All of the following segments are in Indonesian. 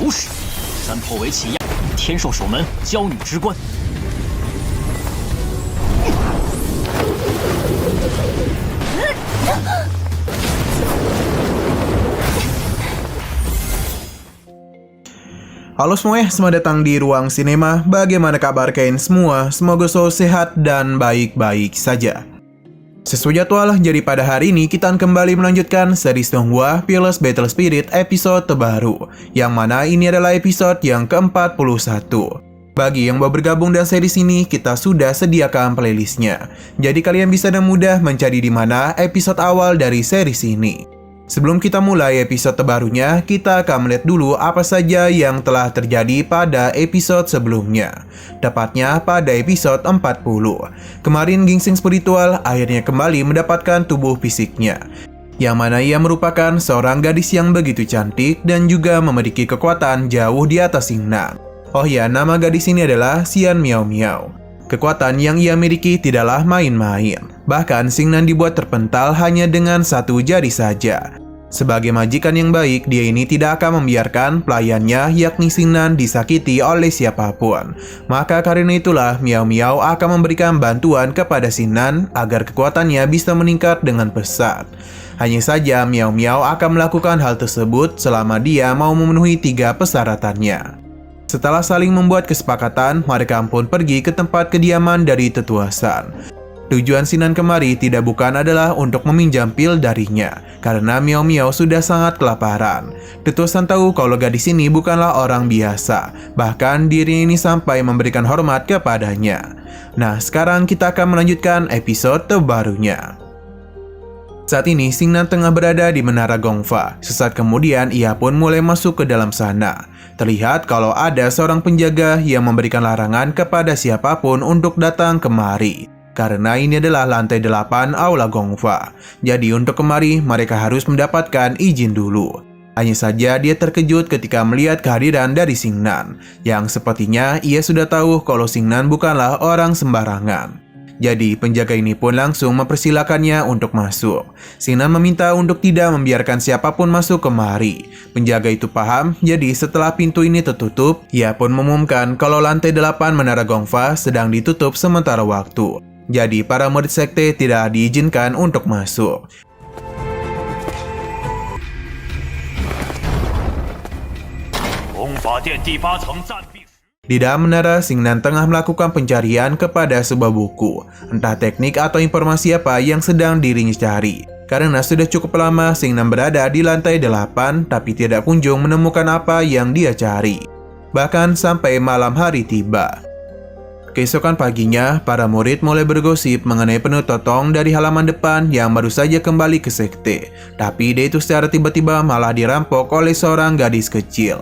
图使，山破为起呀！天兽守门，教你直观。Halo semuanya, selamat datang di Ruang Sinema. Bagaimana kabar kalian semua? Semoga selalu sehat dan baik-baik saja. Sesuai jadwal, jadi pada hari ini kita akan kembali melanjutkan series Donghua Fearless Battle Spirit episode terbaru, yang mana ini adalah episode yang ke-41. Bagi yang baru bergabung dengan series ini, kita sudah sediakan playlistnya. Jadi kalian bisa dengan mudah mencari di mana episode awal dari series ini. Sebelum kita mulai episode terbarunya, kita akan melihat dulu apa saja yang telah terjadi pada episode sebelumnya. Tepatnya pada episode 40. Kemarin Ginseng Spiritual akhirnya kembali mendapatkan tubuh fisiknya, yang mana ia merupakan seorang gadis yang begitu cantik dan juga memiliki kekuatan jauh di atas Xingnan. Oh ya, nama gadis ini adalah Xian Miao Miao. Kekuatan yang ia miliki tidaklah main-main. Bahkan Xingnan dibuat terpental hanya dengan satu jari saja. Sebagai majikan yang baik, dia ini tidak akan membiarkan pelayannya yakni Xingnan disakiti oleh siapapun. Maka karena itulah Miao Miao akan memberikan bantuan kepada Xingnan agar kekuatannya bisa meningkat dengan pesat. Hanya saja Miao Miao akan melakukan hal tersebut selama dia mau memenuhi 3 persyaratannya. Setelah saling membuat kesepakatan, mereka pun pergi ke tempat kediaman dari tetua San. Tujuan Xingnan kemari tidak bukan adalah untuk meminjam pil darinya, karena Miao Miao sudah sangat kelaparan. Tetua San tahu kalau gadis ini bukanlah orang biasa, bahkan dirinya ini sampai memberikan hormat kepadanya. Nah, sekarang kita akan melanjutkan episode terbarunya. Saat ini Xingnan tengah berada di Menara Gongfa. Sesaat kemudian ia pun mulai masuk ke dalam sana. Terlihat kalau ada seorang penjaga yang memberikan larangan kepada siapapun untuk datang kemari. Karena ini adalah lantai 8 Aula Gongfa. Jadi untuk kemari mereka harus mendapatkan izin dulu. Hanya saja dia terkejut ketika melihat kehadiran dari Xingnan, yang sepertinya ia sudah tahu kalau Xingnan bukanlah orang sembarangan. Jadi penjaga ini pun langsung mempersilakannya untuk masuk. Xingnan meminta untuk tidak membiarkan siapapun masuk kemari. Penjaga itu paham, jadi setelah pintu ini tertutup, ia pun mengumumkan kalau lantai 8 Menara Gongfa sedang ditutup sementara waktu. Jadi para murid sekte tidak diizinkan untuk masuk. Di dalam menara, Xingnan tengah melakukan pencarian kepada sebuah buku. Entah teknik atau informasi apa yang sedang dirinya cari. Karena sudah cukup lama Xingnan berada di lantai 8, tapi tidak kunjung menemukan apa yang dia cari. Bahkan sampai malam hari tiba. Keesokan paginya, para murid mulai bergosip mengenai penuh totong dari halaman depan yang baru saja kembali ke sekte. Tapi dia itu secara tiba-tiba malah dirampok oleh seorang gadis kecil.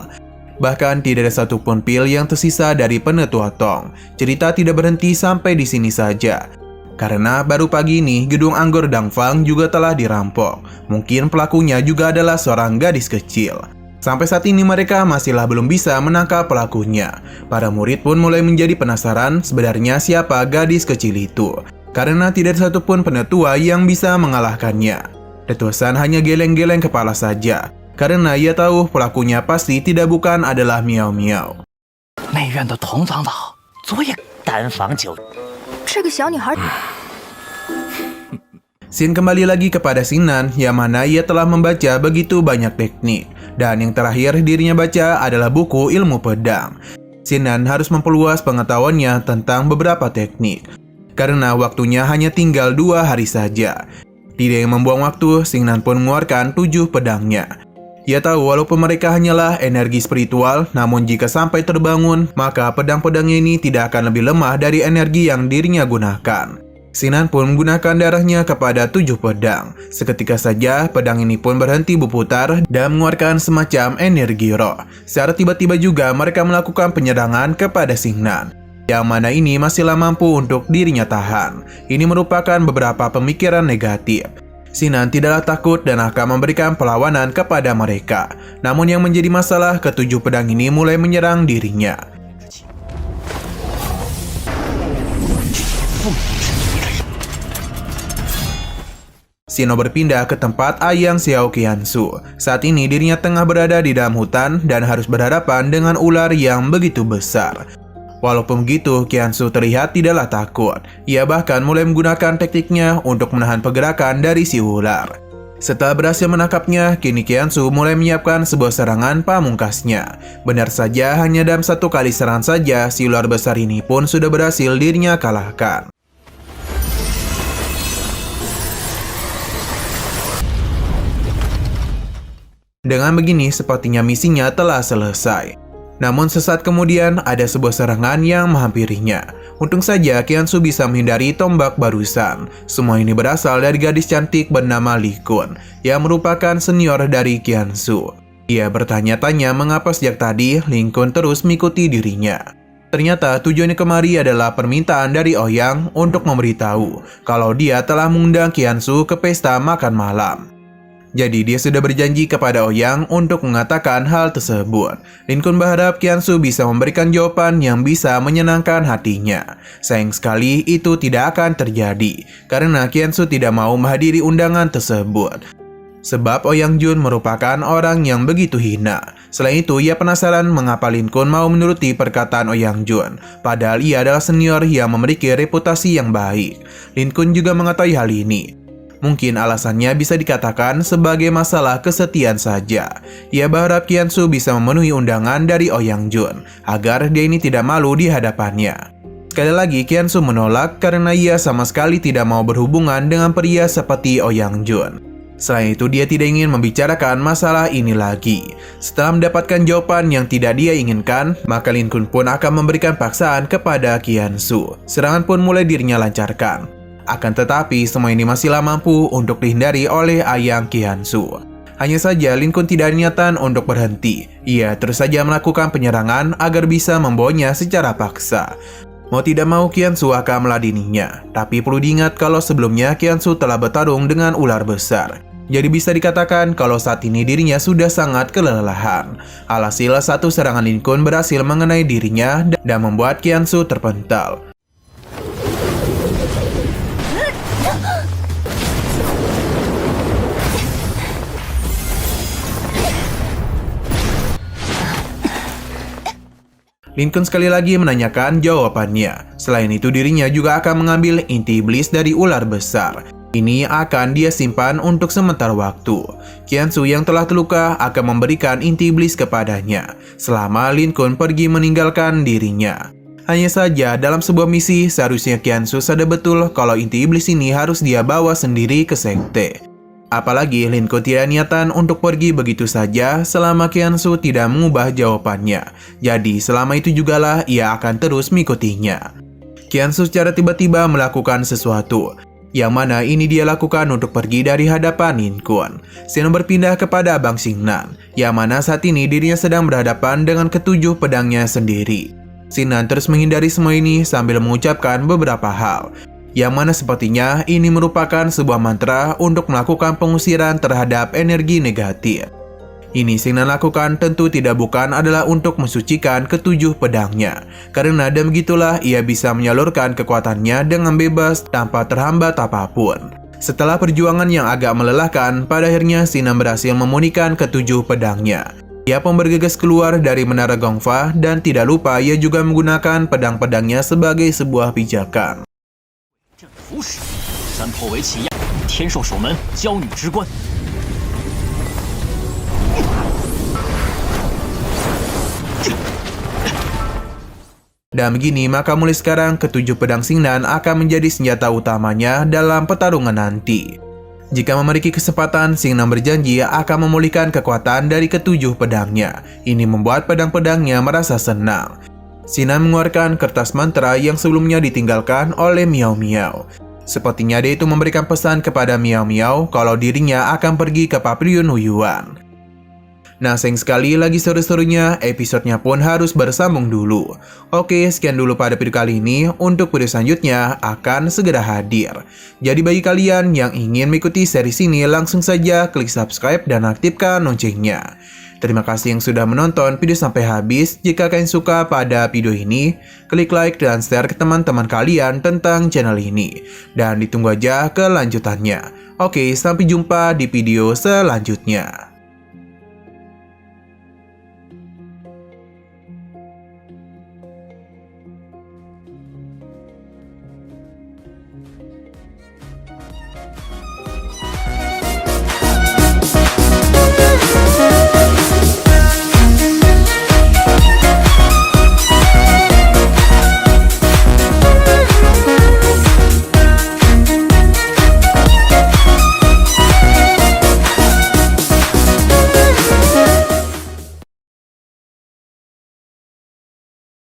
Bahkan tidak ada satupun pil yang tersisa dari penuh totong. Cerita tidak berhenti sampai di sini saja. Karena baru pagi ini, gedung Anggur Dangfang juga telah dirampok. Mungkin pelakunya juga adalah seorang gadis kecil. Sampai saat ini mereka masihlah belum bisa menangkap pelakunya. Para murid pun mulai menjadi penasaran sebenarnya siapa gadis kecil itu. Karena tidak ada satupun penetua yang bisa mengalahkannya. Tetua San hanya geleng-geleng kepala saja. Karena ia tahu pelakunya pasti tidak bukan adalah Miao Miao. Xin kembali lagi kepada Xingnan, yang mana ia telah membaca begitu banyak teknik. Dan yang terakhir dirinya baca adalah buku ilmu pedang. Xingnan harus memperluas pengetahuannya tentang beberapa teknik. Karena waktunya hanya tinggal 2 hari saja. Tidak yang membuang waktu, Xingnan pun mengeluarkan 7 pedangnya. Ia tahu walaupun mereka hanyalah energi spiritual, namun jika sampai terbangun, maka pedang-pedangnya ini tidak akan lebih lemah dari energi yang dirinya gunakan. Xingnan pun menggunakan darahnya kepada 7 pedang. Seketika saja pedang ini pun berhenti berputar dan mengeluarkan semacam energi roh. Secara tiba-tiba juga mereka melakukan penyerangan kepada Xingnan, yang mana ini masihlah mampu untuk dirinya tahan. Ini merupakan beberapa pemikiran negatif. Xingnan tidaklah takut dan akan memberikan perlawanan kepada mereka. Namun yang menjadi masalah, ke-7 pedang ini mulai menyerang dirinya. Shino berpindah ke tempat ayang Xiao Qiansu. Saat ini dirinya tengah berada di dalam hutan dan harus berhadapan dengan ular yang begitu besar. Walaupun begitu, Qiansu terlihat tidaklah takut. Ia bahkan mulai menggunakan tekniknya untuk menahan pergerakan dari si ular. Setelah berhasil menangkapnya, kini Qiansu mulai menyiapkan sebuah serangan pamungkasnya. Benar saja, hanya dalam satu kali serangan saja, si ular besar ini pun sudah berhasil dirinya kalahkan. Dengan begini, sepertinya misinya telah selesai. Namun sesaat kemudian, ada sebuah serangan yang menghampirinya. Untung saja Qiansu bisa menghindari tombak barusan. Semua ini berasal dari gadis cantik bernama Li Kun, yang merupakan senior dari Qiansu. Ia bertanya-tanya mengapa sejak tadi Li Kun terus mengikuti dirinya. Ternyata tujuannya kemari adalah permintaan dari Ouyang untuk memberitahu kalau dia telah mengundang Qiansu ke pesta makan malam. Jadi dia sudah berjanji kepada Ouyang untuk mengatakan hal tersebut. Lin Kun berharap Qiansu bisa memberikan jawaban yang bisa menyenangkan hatinya. Sayang sekali itu tidak akan terjadi, karena Qiansu tidak mau menghadiri undangan tersebut. Sebab Ouyang Jun merupakan orang yang begitu hina. Selain itu, ia penasaran mengapa Lin Kun mau menuruti perkataan Ouyang Jun. Padahal ia adalah senior yang memiliki reputasi yang baik. Lin Kun juga mengetahui hal ini. Mungkin alasannya bisa dikatakan sebagai masalah kesetiaan saja. Ia berharap Qiansu bisa memenuhi undangan dari Ouyang Jun, agar dia ini tidak malu di hadapannya. Sekali lagi, Qiansu menolak karena ia sama sekali tidak mau berhubungan dengan pria seperti Ouyang Jun. Selain itu, dia tidak ingin membicarakan masalah ini lagi. Setelah mendapatkan jawaban yang tidak dia inginkan, maka Lin Kun pun akan memberikan paksaan kepada Qiansu. Serangan pun mulai dirinya lancarkan. Akan tetapi, semua ini masihlah mampu untuk dihindari oleh ayang Qiansu. Hanya saja, Lin Kun tidak ada niatan untuk berhenti. Ia terus saja melakukan penyerangan agar bisa membawanya secara paksa. Mau tidak mau, Qiansu akan meladeninya. Tapi perlu diingat kalau sebelumnya Qiansu telah bertarung dengan ular besar. Jadi bisa dikatakan kalau saat ini dirinya sudah sangat kelelahan. Alhasil, satu serangan Lin Kun berhasil mengenai dirinya dan membuat Qiansu terpental. Lin Kun sekali lagi menanyakan jawabannya. Selain itu, dirinya juga akan mengambil inti iblis dari ular besar. Ini akan dia simpan untuk sementara waktu. Qiansu yang telah terluka akan memberikan inti iblis kepadanya selama Lin Kun pergi meninggalkan dirinya. Hanya saja, dalam sebuah misi, seharusnya Qiansu sadar betul kalau inti iblis ini harus dia bawa sendiri ke sekte. Apalagi Lin Kun tidak niatan untuk pergi begitu saja selama Qiansu tidak mengubah jawabannya. Jadi selama itu jugalah ia akan terus mengikutinya. Qiansu secara tiba-tiba melakukan sesuatu, yang mana ini dia lakukan untuk pergi dari hadapan Lin Kun. Shino berpindah kepada Abang Xingnan, yang mana saat ini dirinya sedang berhadapan dengan ketujuh pedangnya sendiri. Xingnan terus menghindari semua ini sambil mengucapkan beberapa hal, yang mana sepertinya ini merupakan sebuah mantra untuk melakukan pengusiran terhadap energi negatif. Ini Xingnan lakukan tentu tidak bukan adalah untuk mensucikan ketujuh pedangnya, karena dan begitulah ia bisa menyalurkan kekuatannya dengan bebas tanpa terhambat apapun. Setelah perjuangan yang agak melelahkan, pada akhirnya Xingnan berhasil memurnikan ketujuh pedangnya. Ia pun bergegas keluar dari menara Gongfa dan tidak lupa ia juga menggunakan pedang-pedangnya sebagai sebuah pijakan. 服使山破为起亚，天授守门，教女之官。Dan begini, maka mulai sekarang ketujuh pedang Xingnan akan menjadi senjata utamanya dalam pertarungan nanti. Jika memiliki kesempatan, Xingnan berjanji akan memulihkan kekuatan dari ketujuh pedangnya. Ini membuat pedang-pedangnya merasa senang. Xingnan mengeluarkan kertas mantra yang sebelumnya ditinggalkan oleh Miao Miao. Sepertinya dia itu memberikan pesan kepada Miao Miao kalau dirinya akan pergi ke Pavilion Huiyuan. Nah, sayang sekali lagi seru-serunya, episodenya pun harus bersambung dulu. Oke, sekian dulu pada video kali ini. Untuk video selanjutnya akan segera hadir. Jadi bagi kalian yang ingin mengikuti series ini, langsung saja klik subscribe dan aktifkan loncengnya. Terima kasih yang sudah menonton video sampai habis. Jika kalian suka pada video ini, klik like dan share ke teman-teman kalian tentang channel ini. Dan ditunggu aja kelanjutannya. Oke, sampai jumpa di video selanjutnya.